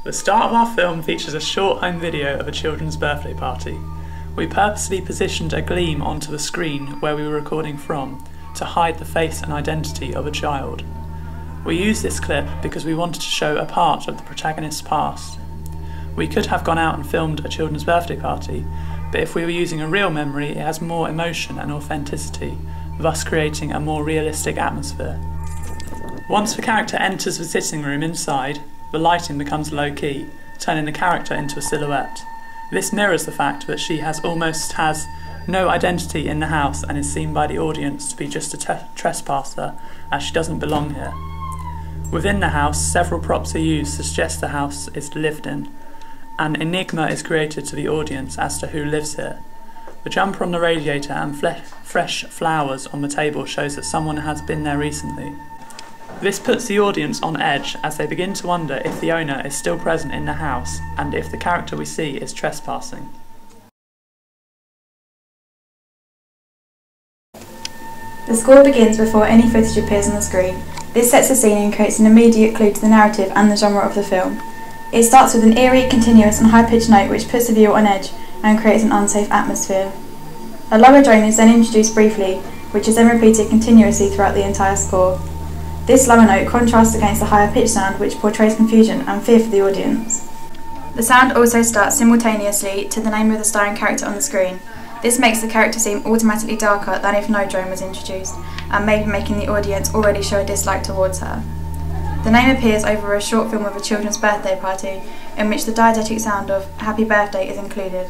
The start of our film features a short home video of a children's birthday party. We purposely positioned a gleam onto the screen where we were recording from to hide the face and identity of a child. We used this clip because we wanted to show a part of the protagonist's past. We could have gone out and filmed a children's birthday party, but if we were using a real memory, it has more emotion and authenticity, thus creating a more realistic atmosphere. Once the character enters the sitting room inside, the lighting becomes low-key, turning the character into a silhouette. This mirrors the fact that she almost has no identity in the house and is seen by the audience to be just a trespasser, as she doesn't belong here. Within the house, several props are used to suggest the house is lived in. An enigma is created to the audience as to who lives here. The jumper on the radiator and fresh flowers on the table shows that someone has been there recently. This puts the audience on edge as they begin to wonder if the owner is still present in the house and if the character we see is trespassing. The score begins before any footage appears on the screen. This sets the scene and creates an immediate clue to the narrative and the genre of the film. It starts with an eerie, continuous and high-pitched note which puts the viewer on edge and creates an unsafe atmosphere. A lower drone is then introduced briefly, which is then repeated continuously throughout the entire score. This lower note contrasts against the higher pitched sound which portrays confusion and fear for the audience. The sound also starts simultaneously to the name of the starring character on the screen. This makes the character seem automatically darker than if no drone was introduced, and maybe making the audience already show a dislike towards her. The name appears over a short film of a children's birthday party, in which the diegetic sound of "Happy Birthday" is included.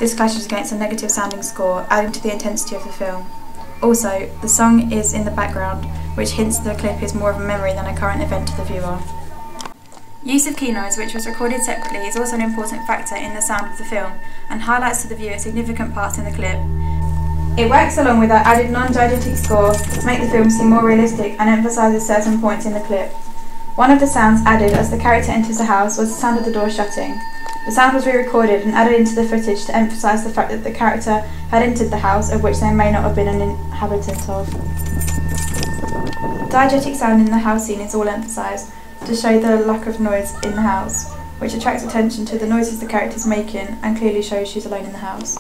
This clashes against a negative sounding score, adding to the intensity of the film. Also, the song is in the background, which hints the clip is more of a memory than a current event to the viewer. Use of key noise, which was recorded separately, is also an important factor in the sound of the film and highlights to the viewer significant parts in the clip. It works along with our added non-diegetic score to make the film seem more realistic and emphasises certain points in the clip. One of the sounds added as the character enters the house was the sound of the door shutting. The sound was re-recorded and added into the footage to emphasise the fact that the character had entered the house of which they may not have been an inhabitant of. Diegetic sound in the house scene is all emphasised to show the lack of noise in the house, which attracts attention to the noises the character is making and clearly shows she's alone in the house.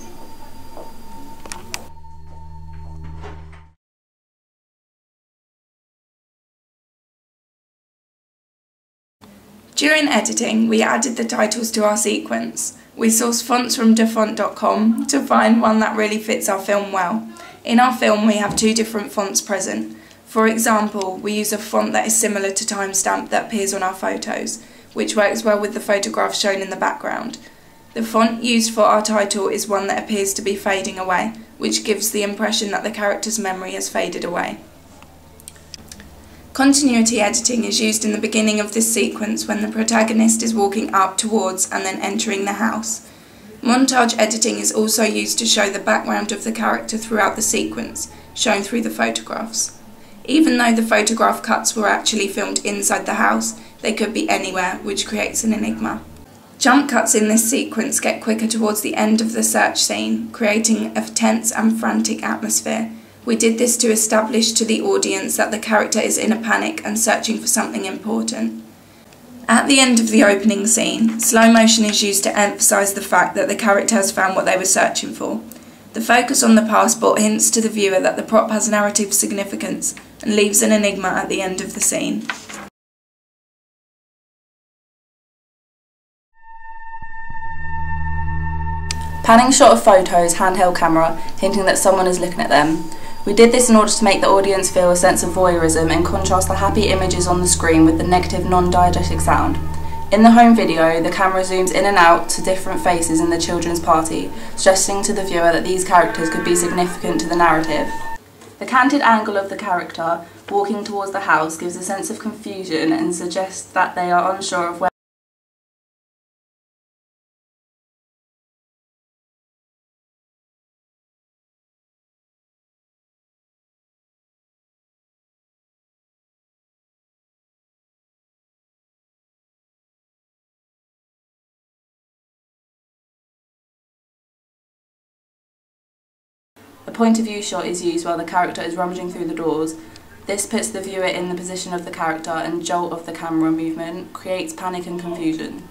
During editing, we added the titles to our sequence. We sourced fonts from dafont.com to find one that really fits our film well. In our film, we have two different fonts present. For example, we use a font that is similar to timestamp that appears on our photos, which works well with the photographs shown in the background. The font used for our title is one that appears to be fading away, which gives the impression that the character's memory has faded away. Continuity editing is used in the beginning of this sequence when the protagonist is walking up towards and then entering the house. Montage editing is also used to show the background of the character throughout the sequence, shown through the photographs. Even though the photograph cuts were actually filmed inside the house, they could be anywhere, which creates an enigma. Jump cuts in this sequence get quicker towards the end of the search scene, creating a tense and frantic atmosphere. We did this to establish to the audience that the character is in a panic and searching for something important. At the end of the opening scene, slow motion is used to emphasise the fact that the character has found what they were searching for. The focus on the passport hints to the viewer that the prop has narrative significance and leaves an enigma at the end of the scene. Panning shot of photos, handheld camera, hinting that someone is looking at them. We did this in order to make the audience feel a sense of voyeurism and contrast the happy images on the screen with the negative non-diegetic sound. In the home video, the camera zooms in and out to different faces in the children's party, suggesting to the viewer that these characters could be significant to the narrative. The canted angle of the character walking towards the house gives a sense of confusion and suggests that they are unsure of where A point of view shot is used while the character is rummaging through the doors. This puts the viewer in the position of the character and jolt of the camera movement creates panic and confusion.